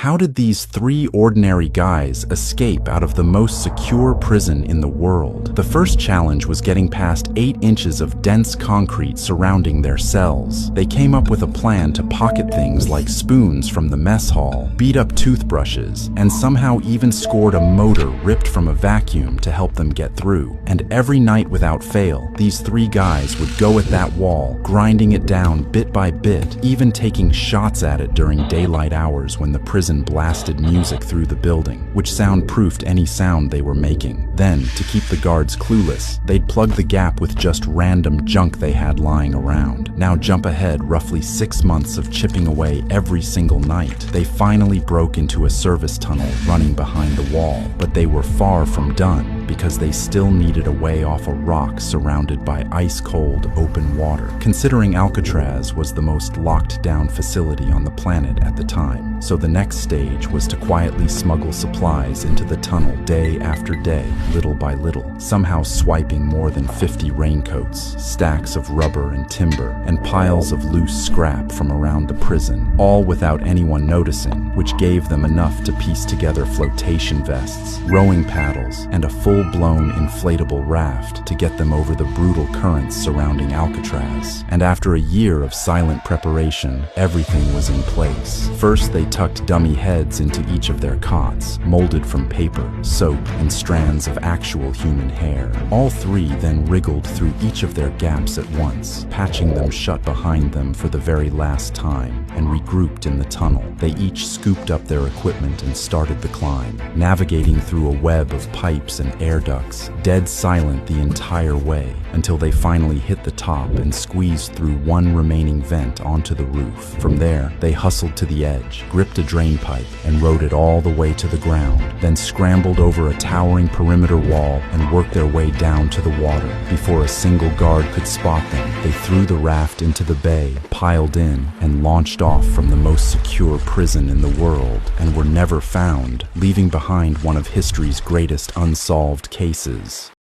how did these three ordinary guys escape out of the most secure prison in the world? The first challenge was getting past 8 inches of dense concrete surrounding their cells. They came up with a plan to pocket things like spoons from the mess hall, beat up toothbrushes, and somehow even scored a motor ripped from a vacuum to help them get through. And every night without fail, these three guys would go at that wall, grinding it down bit by bit, even taking shots at it during daylight hours when the prison blasted music through the building, which soundproofed any sound they were making. Then, to keep the guards clueless, they'd plug the gap with just random junk they had lying around. Now jump ahead roughly 6 months of chipping away every single night. They finally broke into a service tunnel running behind the wall, but they were far from done because they still needed a way off a rock surrounded by ice-cold open water. Considering Alcatraz was the most locked-down facility on the planet at the time, so the next stage was to quietly smuggle supplies into the tunnel day after day, little by little, somehow swiping more than 50 raincoats, stacks of rubber and timber, and piles of loose scrap from around the prison, all without anyone noticing, which gave them enough to piece together flotation vests, rowing paddles, and a full-blown inflatable raft to get them over the brutal currents surrounding Alcatraz. And after a year of silent preparation, everything was in place. First, they tucked dummy heads into each of their cots, molded from paper, soap, and strands of actual human hair. All three then wriggled through each of their gaps at once, patching them shut behind them for the very last time, and regrouped in the tunnel. They each scooped up their equipment and started the climb, navigating through a web of pipes and air ducts, dead silent the entire way, until they finally hit the top and squeezed through one remaining vent onto the roof. From there, they hustled to the edge, gripped a drain pipe, and rode it all the way to the ground, then scrambled over a towering perimeter wall and worked their way down to the water. Before a single guard could spot them, they threw the raft into the bay, piled in, and launched off from the most secure prison in the world, and were never found, leaving behind one of history's greatest unsolved cases.